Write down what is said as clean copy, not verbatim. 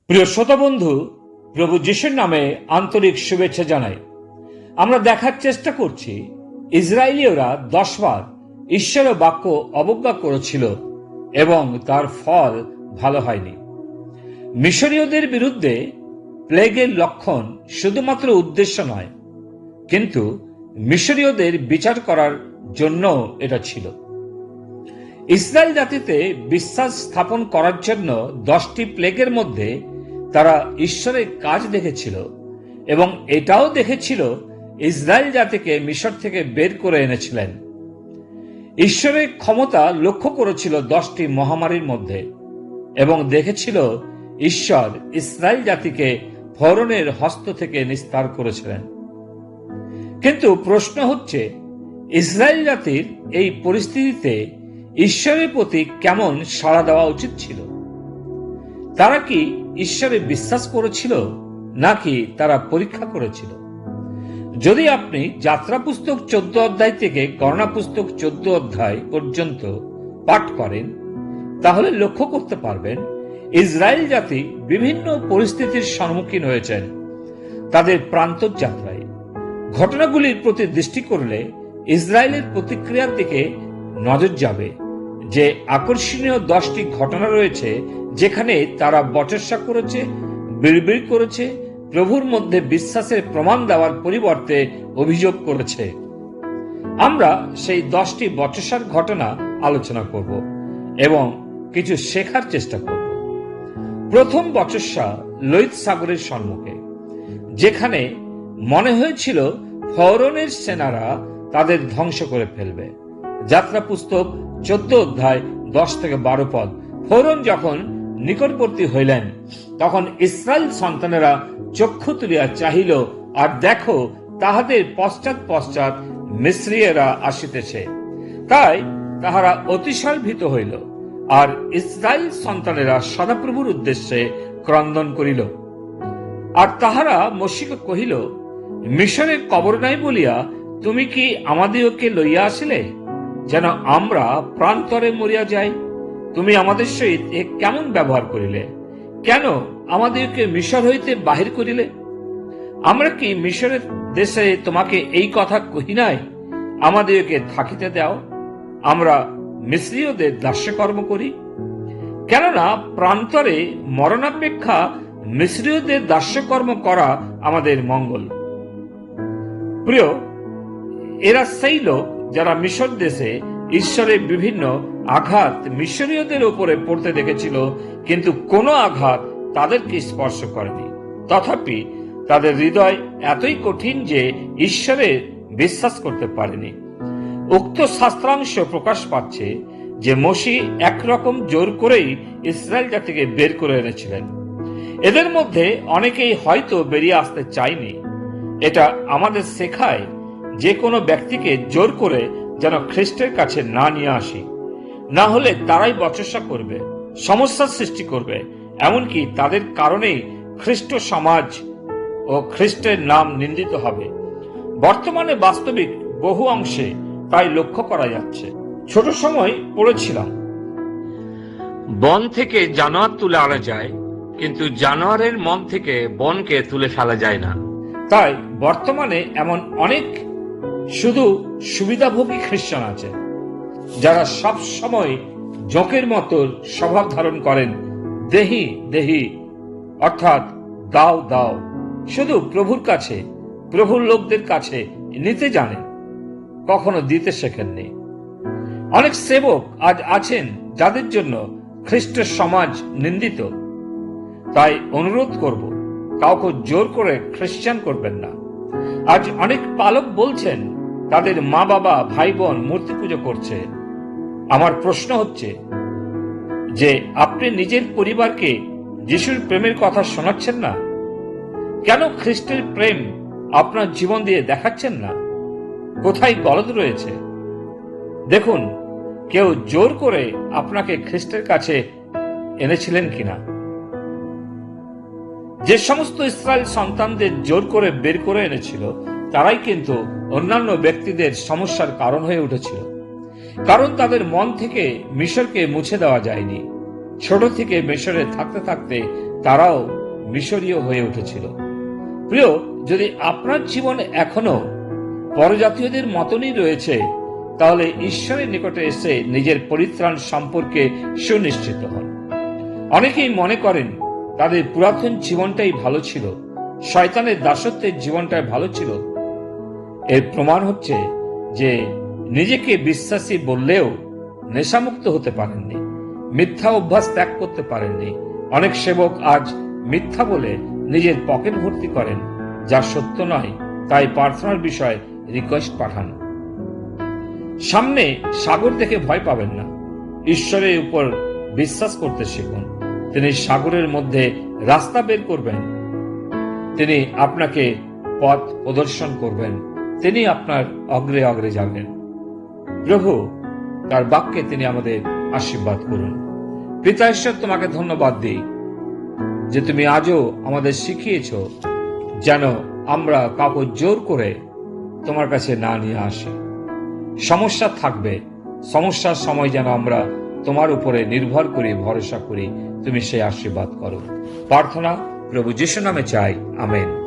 প্রিয় শ্রোতা বন্ধু, প্রভু যিশুর নামে আন্তরিক শুভেচ্ছা জানাই। আমরা দেখার চেষ্টা করছি ইসরায়েলীয়রা 10 বার ঈশ্বরের বাক্য অবজ্ঞা করেছিল এবং তার ফল ভালো হয়নি। মিশরীয়দের বিরুদ্ধে প্লেগের লক্ষণ শুধুমাত্র উদ্দেশ্য নয়, কিন্তু মিশরীয়দের বিচার করার জন্য এটা ছিল। ইসরায়েল জাতিতে বিশ্বাস স্থাপন করার জন্য 10টি প্লেগের মধ্যে তারা ঈশ্বরের কাজ দেখেছিল এবং এটাও দেখেছিল ইসরায়েল জাতিকে মিশর থেকে বের করে এনেছিলেন। ঈশ্বরের ক্ষমতা লক্ষ্য করেছিল 10টি মহামারীর মধ্যে এবং দেখেছিল ঈশ্বর ইসরায়েল জাতিকে ফরনের হস্ত থেকে নিস্তার করেছিলেন। কিন্তু প্রশ্ন হচ্ছে, ইসরায়েল জাতির এই পরিস্থিতিতে ঈশ্বরের প্রতি কেমন সাড়া দেওয়া উচিত ছিল? তারা কি ঈশ্বরে বিশ্বাস করেছিল নাকি তারা পরীক্ষা করেছিল? যদি আপনি যাত্রা পুস্তক 14 অধ্যায় থেকে গণনা পুস্তক 14 অধ্যায় পর্যন্ত পাঠ করেন, তাহলে লক্ষ্য করতে পারবেন ইসরায়েল জাতি বিভিন্ন পরিস্থিতির সম্মুখীন হয়েছেন তাদের প্রান্তর যাত্রায়। ঘটনাগুলির প্রতি দৃষ্টি করলে ইসরায়েলের প্রতিক্রিয়ার দিকে নজর যাবে যে আকর্ষণীয় 10টি ঘটনা রয়েছে যেখানে তারা বচসা করেছে, বিড়বিড় করেছে, প্রভুর মধ্যে বিশ্বাসের প্রমাণ দেওয়ার পরিবর্তে অভিযোগ করেছে। আমরা সেই 10টি বচসার ঘটনা আলোচনা করব এবং কিছু শেখার চেষ্টা করব। প্রথম বচসা লোহিত সাগরের সম্মুখে, যেখানে মনে হয়েছিল ফরনের সেনারা তাদের ধ্বংস করে ফেলবে। যাত্রা পুস্তক 14 অধ্যায় 10 থেকে 12 পদ। ফরন যখন নিকটবর্তী হইলেন, তখন ইসরায়েল সন্তানেরা চক্ষু তুলিয়া চাহিল, আর দেখো তাহাদের পশ্চাৎ পশ্চাৎ মিস্রীয়েরা আসিতেছে। তাই তাহারা অতিশয় ভীত হইল, আর ইসরায়েল সন্তানেরা সদাপ্রভুর উদ্দেশ্যে ক্রন্দন করিল। আর তাহারা মোশিকে কহিল, মিশরের কবর নাই বলিয়া তুমি কি আমাদিওকে লইয়া আসিলে, যেন আমরা প্রান্তরে মরিয়া যাই? তুমি আমাদের সহিত এ কেমন ব্যবহার করিলে? কেন আমাদেরকে মিশর হইতে বাহির করিলে? আমরা কি মিশরের দেশে তোমাকে এই কথা কহি নাই, আমাদেরকে থাকিতে দাও, আমরা মিস্রীয়দের দাস্যকর্ম করি? কেননা প্রান্তরে মরণাপেক্ষা মিস্রীয়দের দাস্যকর্ম করা আমাদের মঙ্গল। প্রিয়, এরা সেই লোক যারা মিশর দেশে ঈশ্বরের বিভিন্ন আঘাত মিশরীয়দের উপরে পড়তে দেখেছিল, কিন্তু কোনো আঘাত তাদেরকে স্পর্শ করেনি। তথাপি তাদের হৃদয় এতই কঠিন যে ঈশ্বরে বিশ্বাস করতে পারেনি। উক্ত শাস্ত্রাংশ প্রকাশ পাচ্ছে যে মসি একরকম জোর করেই ইসরায়েল জাতিকে বের করে এনেছিলেন। এদের মধ্যে অনেকেই হয়তো বেরিয়ে আসতে চায়নি। এটা আমাদের শেখায় যে কোনো ব্যক্তিকে জোর করে যেন খ্রিস্টের কাছে না নিয়ে আসি, না হলে তারাই বচসা করবে, সমস্যার সৃষ্টি করবে, এমনকি তাদের কারণেই খ্রিস্ট সমাজ ও খ্রিস্টের নাম নিন্দিত হবে। বর্তমানে বাস্তবিক বহু অংশে তাই লক্ষ্য করা যাচ্ছে। ছোট সময় পড়েছিলাম, বন থেকে জানোয়ার তুলে আনা যায়, কিন্তু জানোয়ারের মন থেকে বনকে তুলে ফেলা যায় না। তাই বর্তমানে এমন অনেক শুধু সুবিধাভোগী খ্রিস্টান আছে যারা সব সময় জোঁকের মতো স্বভাব ধারণ করেন, দেহি দেহি, অর্থাৎ দাও দাও, শুধু প্রভুর কাছে, প্রভুর লোকদের কাছে নিতে জানেন, কখনো দিতে শেখেননি। অনেক সেবক আজ আছেন যাদের জন্য খ্রিস্টের সমাজ নিন্দিত। তাই অনুরোধ করব, কাউকে জোর করে খ্রিস্টান করবেন না। আজ অনেক পালক বলছেন তাদের মা বাবা ভাই বোন মূর্তি পুজো করছে। আমার প্রশ্ন হচ্ছে যে আপনি নিজের পরিবারকে যিশুর প্রেমের কথা শোনাচ্ছেন না? কেন খ্রিস্টের প্রেম আপনার জীবন দিয়ে দেখাচ্ছেন না? কোথায় গলদ রয়েছে? দেখুন, কেউ জোর করে আপনাকে খ্রিস্টের কাছে এনেছিলেন কিনা? যে সমস্ত ইসরায়েল সন্তানদের জোর করে বের করে এনেছিল, তারাই কিন্তু অন্যান্য ব্যক্তিদের সমস্যার কারণ হয়ে উঠেছিল, কারণ তাদের মন থেকে মিশরকে মুছে দেওয়া যায়নি। ছোট থেকে মিশরে থাকতে থাকতে তারাও মিশরীয় হয়ে উঠেছিল। প্রিয়, যদি আপনার জীবন এখনো পরজাতীয়দের মতনই রয়েছে, তাহলে ঈশ্বরের নিকটে এসে নিজের পরিত্রাণ সম্পর্কে সুনিশ্চিত হন। অনেকেই মনে করেন তাদের পুরাতন জীবনটাই ভালো ছিল, শয়তানের দাসত্বের জীবনটাই ভালো ছিল। এর প্রমাণ হচ্ছে যে নিজেকে বিশ্বাসী বললেও নেশামুক্ত হতে পারেননি, মিথ্যা অভ্যাস ত্যাগ করতে পারেননি। অনেক সেবক আজ মিথ্যা বলে নিজের পকেট ভর্তি করেন, যা সত্য নয়। তাই প্রার্থনার বিষয়ে রিকোয়েস্ট পাঠান। সামনে সাগর দেখে ভয় পাবেন না, ঈশ্বরের উপর বিশ্বাস করতে শিখুন। তিনি সাগরের মধ্যে রাস্তা বের করবেন, তিনি আপনাকে পথ প্রদর্শন করবেন, তিনি আপনার অগ্রে অগ্রে যাবেন। প্রভু তার বাক্যে তিনি আমাদের আশীর্বাদ করুন। পিতা ঈশ্বর, তোমাকে ধন্যবাদ দিই যে তুমি আজও আমাদের শিখিয়েছ যেন আমরা কাউকে জোর করে তোমার কাছে না নিয়ে আসি। সমস্যা থাকবে, সমস্যার সময় যেন আমরা তোমার উপরে নির্ভর করি, ভরসা করি। তুমি সেই আশীর্বাদ করো। প্রার্থনা প্রভু যিশু নামে চাই, আমেন।